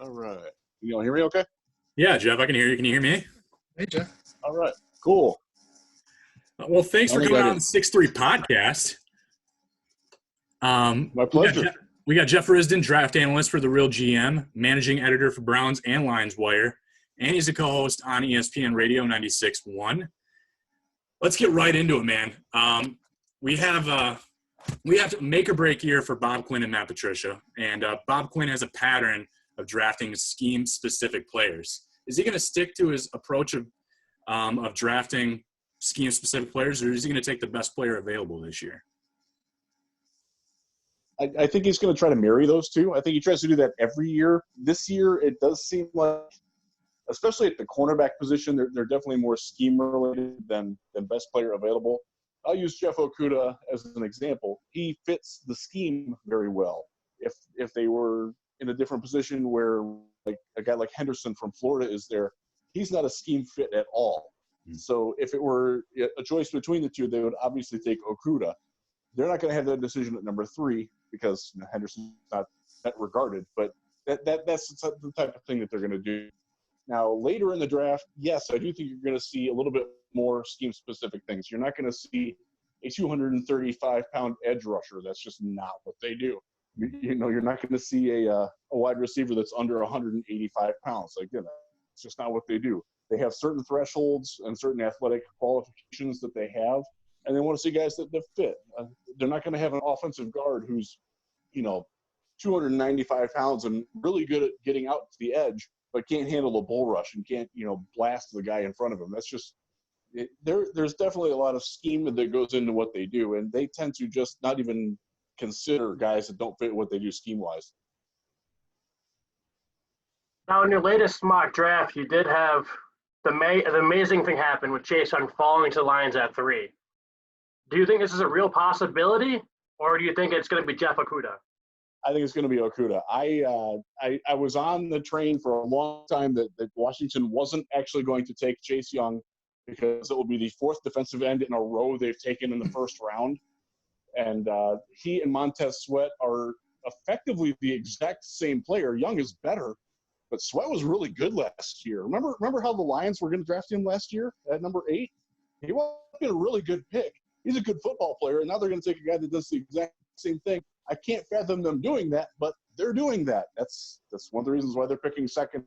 All right. You all hear me okay? Yeah, Jeff, I can hear you. Can you hear me? Hey, Jeff. All right. Cool. Well, thanks for coming on the 6-3 podcast. My pleasure. We got Jeff Risdon, draft analyst for The Real GM, managing editor for Browns and Lions Wire, and he's a co-host on ESPN Radio 96.1. Let's get right into it, man. We have to make or break year for Bob Quinn and Matt Patricia, and Bob Quinn has a pattern of drafting scheme-specific players. Is he going to stick to his approach of drafting scheme-specific players, or is he going to take the best player available this year? I think he's going to try to marry those two. I think he tries to do that every year. This year, it does seem like, especially at the cornerback position, they're definitely more scheme-related than best player available. I'll use Jeff Okudah as an example. He fits the scheme very well. If they were in a different position where like a guy like Henderson from Florida is there, he's not a scheme fit at all. So if it were a choice between the two, they would obviously take Okudah. They're not going to have that decision at number 3 because Henderson's not that regarded, but that's the type of thing that they're going to do. Now, later in the draft, yes, I do think you're going to see a little bit more scheme-specific things. You're not going to see a 235-pound edge rusher. That's just not what they do. You're not going to see a wide receiver that's under 185 pounds. Like, it's just not what they do. They have certain thresholds and certain athletic qualifications that they have, and they want to see guys that fit. They're not going to have an offensive guard who's, 295 pounds and really good at getting out to the edge, but can't handle a bull rush and can't, blast the guy in front of him. That's just there's definitely a lot of scheme that goes into what they do, and they tend to just not even consider guys that don't fit what they do scheme-wise. Now, in your latest mock draft, you did have the amazing thing happen with Chase Young falling to the Lions at 3. Do you think this is a real possibility, or do you think it's going to be Jeff Okudah? I think it's going to be Okudah. I was on the train for a long time that Washington wasn't actually going to take Chase Young because it will be the 4th defensive end in a row they've taken in the first round. And he and Montez Sweat are effectively the exact same player. Young is better, but Sweat was really good last year. Remember how the Lions were going to draft him last year at number 8? He was a really good pick. He's a good football player, and now they're going to take a guy that does the exact same thing. I can't fathom them doing that, but they're doing that. That's one of the reasons why they're picking second.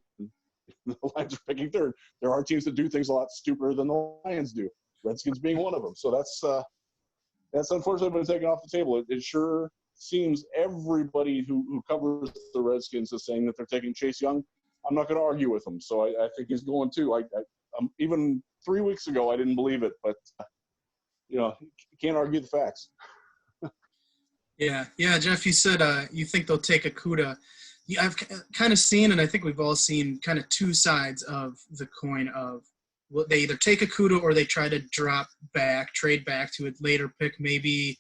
The Lions are picking third. There are teams that do things a lot stupider than the Lions do, Redskins being one of them. So that's unfortunately been taken off the table. It sure seems everybody who covers the Redskins is saying that they're taking Chase Young. I'm not going to argue with them, so I think he's going too. Even 3 weeks ago, I didn't believe it, but can't argue the facts. Yeah, Jeff, you said you think they'll take Okudah. I've kind of seen, and I think we've all seen, kind of two sides of the coin of they either take Okudah or they try to trade back to a later pick, maybe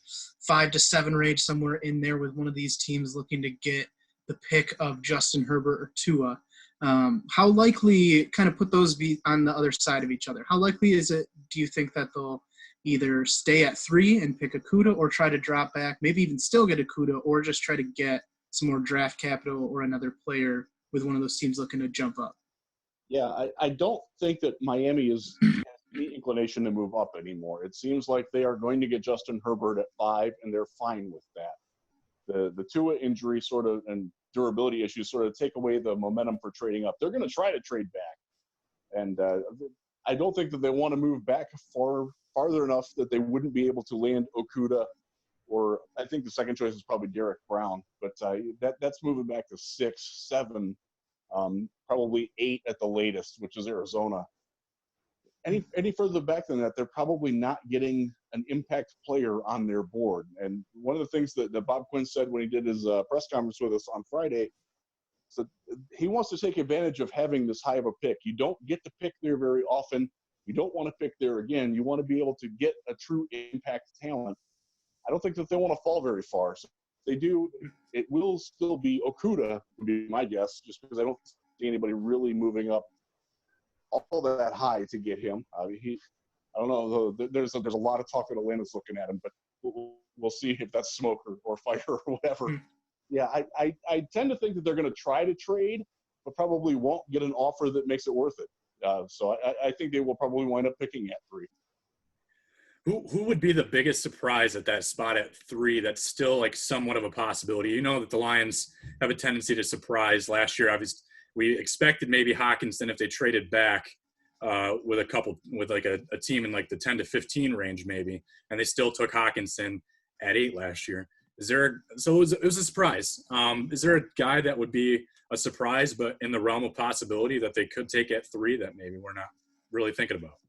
5 to 7 range, somewhere in there with one of these teams looking to get the pick of Justin Herbert or Tua. How likely, kind of put those be on the other side of each other, how likely is it, do you think, that they'll either stay at 3 and pick Okudah or try to drop back, maybe even still get Okudah, or just try to get some more draft capital or another player with one of those teams looking to jump up? Yeah, I don't think that Miami has the inclination to move up anymore. It seems like they are going to get Justin Herbert at 5, and they're fine with that. The Tua injury sort of and durability issues sort of take away the momentum for trading up. They're going to try to trade back. And I don't think that they want to move back farther enough that they wouldn't be able to land Okudah, or I think the second choice is probably Derek Brown. But that's moving back to 6, 7, probably 8 at the latest, which is Arizona. Any further back than that, they're probably not getting an impact player on their board. And one of the things that Bob Quinn said when he did his press conference with us on Friday, so he wants to take advantage of having this high of a pick. You don't get to pick there very often. You don't want to pick there again. You want to be able to get a true impact talent. I don't think that they want to fall very far. So if they do, it will still be Okudah, would be my guess, just because I don't see anybody really moving up all that high to get him. I don't know. There's a lot of talk that Atlanta's looking at him, but we'll see if that's smoke or fire or whatever. Yeah, I tend to think that they're going to try to trade, but probably won't get an offer that makes it worth it. So I think they will probably wind up picking at 3. Who would be the biggest surprise at that spot at 3 that's still like somewhat of a possibility? You know that the Lions have a tendency to surprise. Last year, obviously, we expected maybe Hawkinson if they traded back with a team in like the 10 to 15 range maybe, and they still took Hawkinson at 8 last year. So it was a surprise. Is there a guy that would be a surprise but in the realm of possibility that they could take at 3 that maybe we're not really thinking about?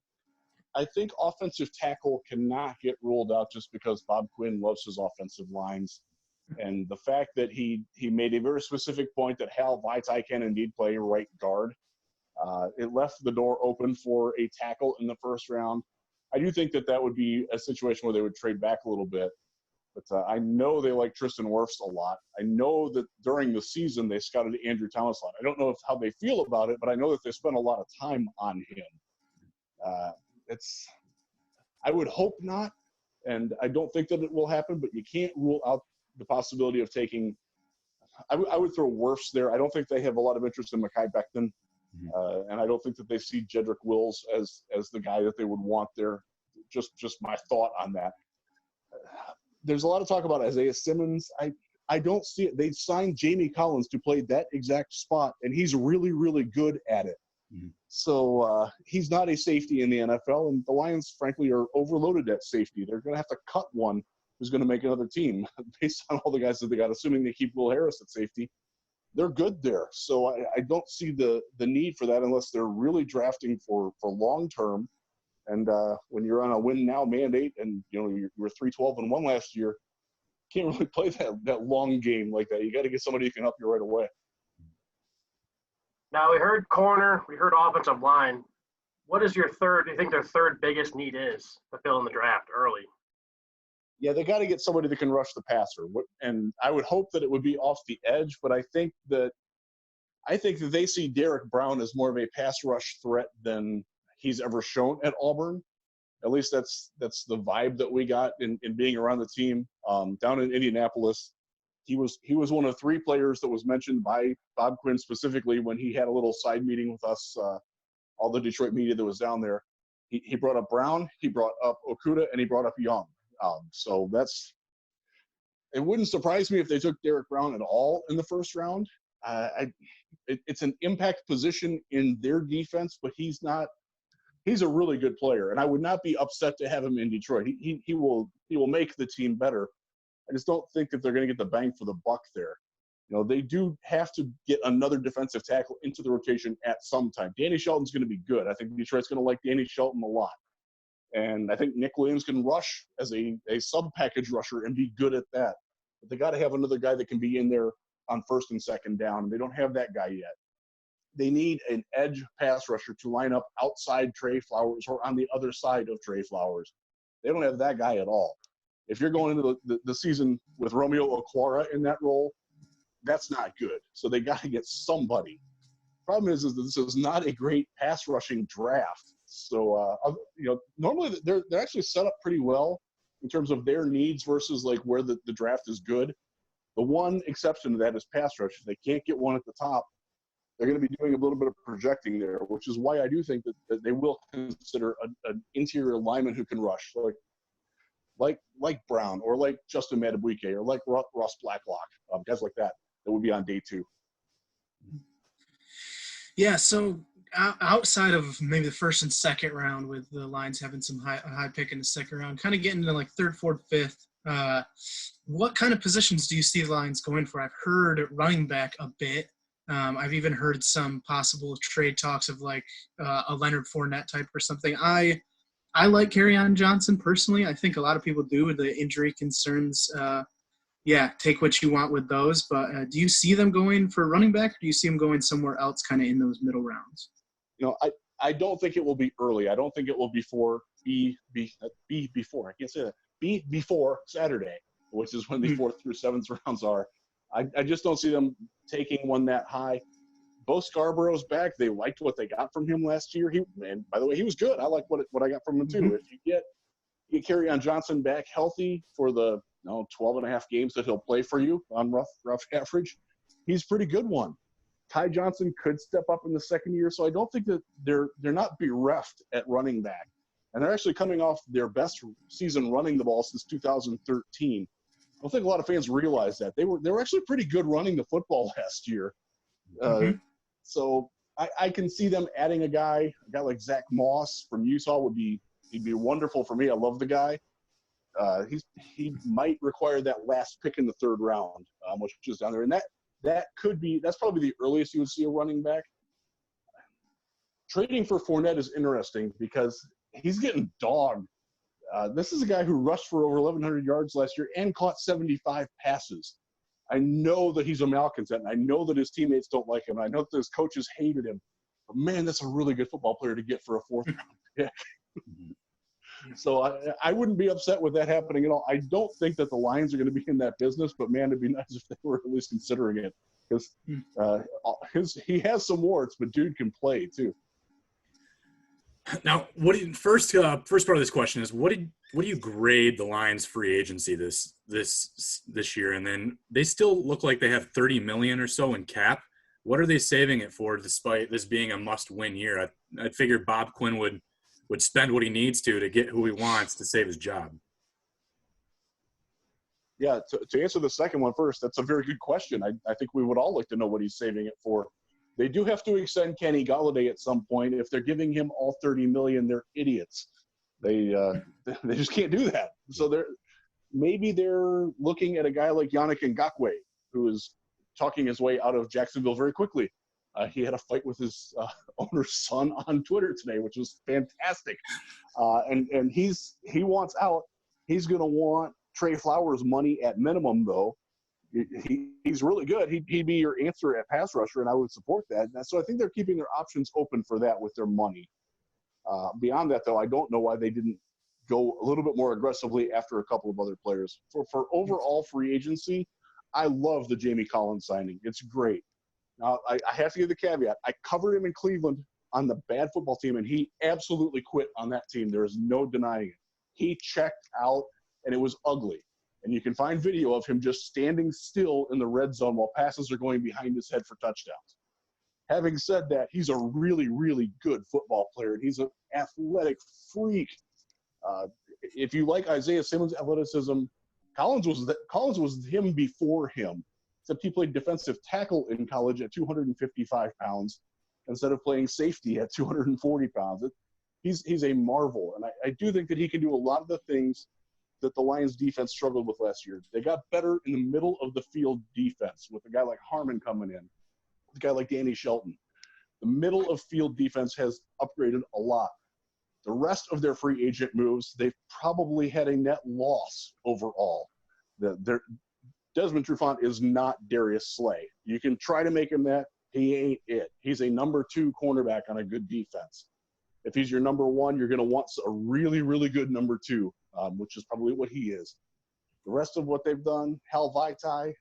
I think offensive tackle cannot get ruled out just because Bob Quinn loves his offensive lines. And the fact that he made a very specific point that Hal Vaitai can indeed play right guard, it left the door open for a tackle in the first round. I do think that would be a situation where they would trade back a little bit. But I know they like Tristan Wirfs a lot. I know that during the season they scouted Andrew Thomas a lot. I don't know how they feel about it, but I know that they spent a lot of time on him. I would hope not, and I don't think that it will happen, but you can't rule out the possibility of taking – I would throw Wirfs there. I don't think they have a lot of interest in Mekhi Becton, and I don't think that they see Jedrick Wills as the guy that they would want there. Just my thought on that. There's a lot of talk about Isaiah Simmons. I don't see it. They signed Jamie Collins to play that exact spot, and he's really, really good at it. So he's not a safety in the NFL, and the Lions, frankly, are overloaded at safety. They're going to have to cut one who's going to make another team based on all the guys that they got, assuming they keep Will Harris at safety. They're good there. So I don't see the need for that unless they're really drafting for long-term. And when you're on a win-now mandate and, you were 3-12-1 last year, can't really play that long game like that. You got to get somebody who can help you right away. Now, we heard corner, we heard offensive line. What is do you think their third biggest need is to fill in the draft early? Yeah, they got to get somebody that can rush the passer. And I would hope that it would be off the edge, but I think that they see Derek Brown as more of a pass rush threat than he's ever shown at Auburn. At least that's the vibe that we got in being around the team. Down in Indianapolis, he was one of 3 players that was mentioned by Bob Quinn specifically when he had a little side meeting with us, all the Detroit media that was down there. He brought up Brown, he brought up Okudah, and he brought up Young. So it wouldn't surprise me if they took Derek Brown at all in the first round. It's an impact position in their defense, but he's a really good player, and I would not be upset to have him in Detroit. He will make the team better. I just don't think that they're going to get the bang for the buck there. They do have to get another defensive tackle into the rotation at some time. Danny Shelton's going to be good. I think Detroit's going to like Danny Shelton a lot. And I think Nick Williams can rush as a sub-package rusher and be good at that. But they got to have another guy that can be in there on first and second down, and they don't have that guy yet. They need an edge pass rusher to line up outside Trey Flowers or on the other side of Trey Flowers. They don't have that guy at all. If you're going into the season with Romeo Okwara in that role, that's not good. So they got to get somebody. Problem is that this is not a great pass rushing draft. So, normally they're actually set up pretty well in terms of their needs versus like where the draft is good. The one exception to that is pass rush. If they can't get one at the top, they're going to be doing a little bit of projecting there, which is why I do think that they will consider an interior lineman who can rush, like Brown or like Justin Matabuike or like Ross Blacklock, guys like that would be on day 2. Yeah, so outside of maybe the first and second round with the Lions having some high pick in the second round, kind of getting to like third, fourth, fifth, what kind of positions do you see the Lions going for? I've heard running back a bit. I've even heard some possible trade talks of like a Leonard Fournette type or something. I like Kerryon Johnson personally. I think a lot of people do with the injury concerns. Take what you want with those. But do you see them going for running back, or do you see them going somewhere else kind of in those middle rounds? I don't think it will be early. I don't think it will be before. I can't say that. Be before Saturday, which is when the 4th through 7th rounds are. I just don't see them taking one that high. Bo Scarborough's back. They liked what they got from him last year. By the way, he was good. I like what I got from him too. Mm-hmm. If you get Kerryon Johnson back healthy for the 12 and a half games that he'll play for you on rough average, he's a pretty good one. Ty Johnson could step up in the second year, so I don't think that they're not bereft at running back. And they're actually coming off their best season running the ball since 2013. I don't think a lot of fans realize that. They were actually pretty good running the football last year. So I can see them adding a guy like Zach Moss from Utah he'd be wonderful for me. I love the guy. He might require that last pick in the third round, which is down there. And that's probably the earliest you would see a running back. Trading for Fournette is interesting because he's getting dogged. This is a guy who rushed for over 1,100 yards last year and caught 75 passes. I know that he's a malcontent, and I know that his teammates don't like him. I know that his coaches hated him. But, man, that's a really good football player to get for a fourth-round pick. So I wouldn't be upset with that happening at all. I don't think that the Lions are going to be in that business, but, man, it'd be nice if they were at least considering it. Because he has some warts, but dude can play too. Now, first part of this question is what do you grade the Lions free agency this year? And then they still look like they have $30 million or so in cap. What are they saving it for, despite this being a must-win year? I figured Bob Quinn would spend what he needs to get who he wants to save his job. Yeah, to answer the second one first, that's a very good question. I think we would all like to know what he's saving it for. They do have to extend Kenny Golladay at some point. If they're giving him all $30 million, they're idiots. They just can't do that. So maybe they're looking at a guy like Yannick Ngakoue, who is talking his way out of Jacksonville very quickly. He had a fight with his owner's son on Twitter today, which was fantastic. And he wants out. He's going to want Trey Flowers' money at minimum, though. He's really good. He'd be your answer at pass rusher, and I would support that. So I think they're keeping their options open for that with their money. Beyond that, though, I don't know why they didn't go a little bit more aggressively after a couple of other players. For overall free agency, I love the Jamie Collins signing. It's great. Now, I have to give the caveat. I covered him in Cleveland on the bad football team, and he absolutely quit on that team. There is no denying it. He checked out, and it was ugly. And you can find video of him just standing still in the red zone while passes are going behind his head for touchdowns. Having said that, he's a really, really good football player, and he's an athletic freak. If you like Isaiah Simmons' athleticism, Collins was him before him, except he played defensive tackle in college at 255 pounds instead of playing safety at 240 pounds. He's a marvel, and I do think that he can do a lot of the things that the Lions defense struggled with last year. They got better in the middle of the field defense with a guy like Harmon coming in, with a guy like Danny Shelton. The middle of field defense has upgraded a lot. The rest of their free agent moves, they've probably had a net loss overall. Desmond Trufant is not Darius Slay. You can try to make him that. He ain't it. He's a number 2 cornerback on a good defense. If he's your number 1, you're going to want a really, really good number 2. Which is probably what he is. The rest of what they've done, Hal Vaitai,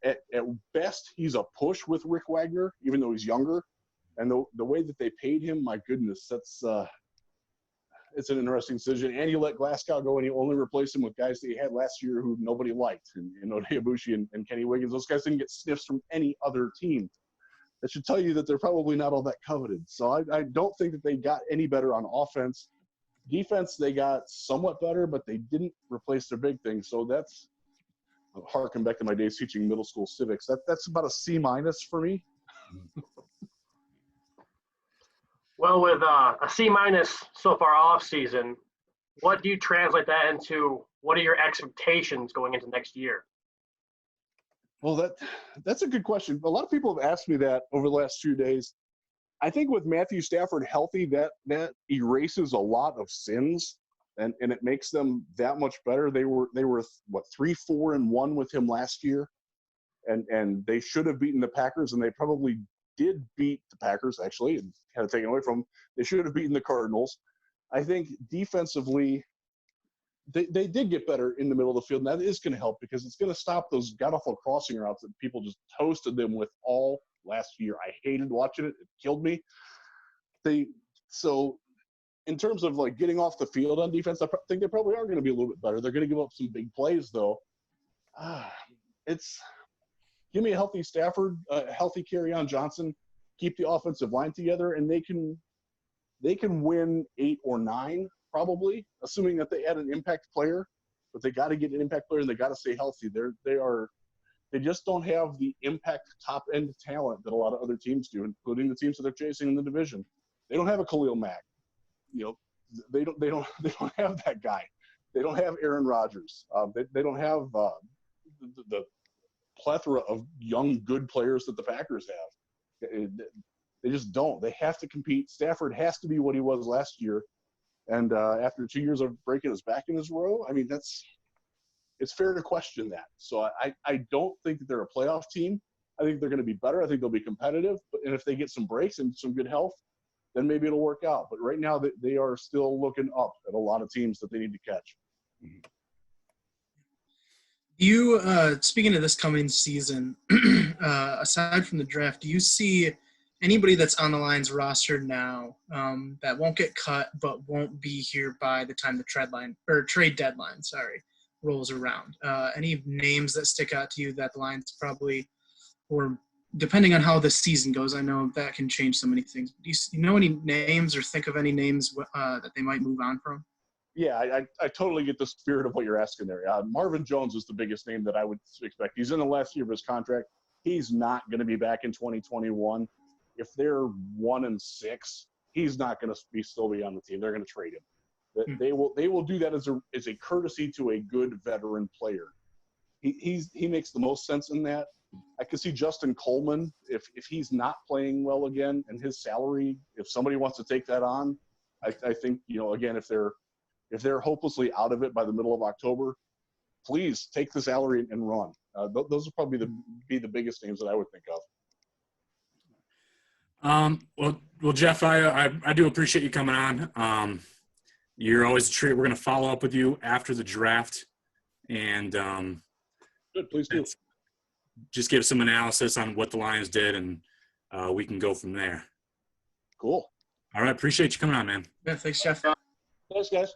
at best, he's a push with Rick Wagner, even though he's younger. And the way that they paid him, my goodness, it's an interesting decision. And you let Glasgow go, and you only replace him with guys that you had last year who nobody liked, and Odeabushi and Kenny Wiggins. Those guys didn't get sniffs from any other team. That should tell you that they're probably not all that coveted. So I don't think that they got any better on offense. Defense, they got somewhat better, but they didn't replace their big thing. So that's harking back to my days teaching middle school civics. That's about a C- for me. Well, with a C- so far off season, what do you translate that into? What are your expectations going into next year? Well, that's a good question. A lot of people have asked me that over the last few days. I think with Matthew Stafford healthy, that erases a lot of sins, and it makes them that much better. They were 3-4-1 with him last year, and they should have beaten the Packers, and they probably did beat the Packers actually, and kind of taken away from them. They should have beaten the Cardinals. I think defensively, they did get better in the middle of the field, and that is going to help because it's going to stop those god-awful crossing routes that people just toasted them with all last year. I hated watching it. It killed me. So in terms of like getting off the field on defense, I think they probably are going to be a little bit better. They're going to give up some big plays, though. give me a healthy Stafford, healthy Kerryon Johnson, keep the offensive line together, and they can win 8 or 9 probably, assuming that they add an impact player. But they got to get an impact player, and they got to stay healthy. They just don't have the impact top end talent that a lot of other teams do, including the teams that they're chasing in the division. They don't have a Khalil Mack. They don't have that guy. They don't have Aaron Rodgers. They don't have the plethora of young good players that the Packers have. They just don't. They have to compete. Stafford has to be what he was last year. And after 2 years of breaking his back in his row, I mean, it's fair to question that. So I don't think that they're a playoff team. I think they're going to be better. I think they'll be competitive. And if they get some breaks and some good health, then maybe it'll work out. But right now they are still looking up at a lot of teams that they need to catch. You, speaking of this coming season, aside from the draft, do you see anybody that's on the Lions roster now that won't get cut but won't be here by the time the trade deadline, rolls around? Any names that stick out to you that the Lions probably, or depending on how the season goes, I know that can change so many things. Do you know any names or think of any names that they might move on from? Yeah, I totally get the spirit of what you're asking there. Marvin Jones is the biggest name that I would expect. He's in the last year of his contract. He's not going to be back in 2021. If they're 1-6, he's not going to still be on the team. They're going to trade him. They will do that as a courtesy to a good veteran player. He makes the most sense in that. I could see Justin Coleman if he's not playing well again, and his salary, if somebody wants to take that on, I think, again, if they're hopelessly out of it by the middle of October, please take the salary and run. Those would probably be the biggest names that I would think of. Well, Jeff, I do appreciate you coming on. You're always a treat. We're going to follow up with you after the draft, and good, please do. Just give some analysis on what the Lions did, and we can go from there. Cool. All right, appreciate you coming on, man. Yeah, thanks, Jeff. Thanks, guys.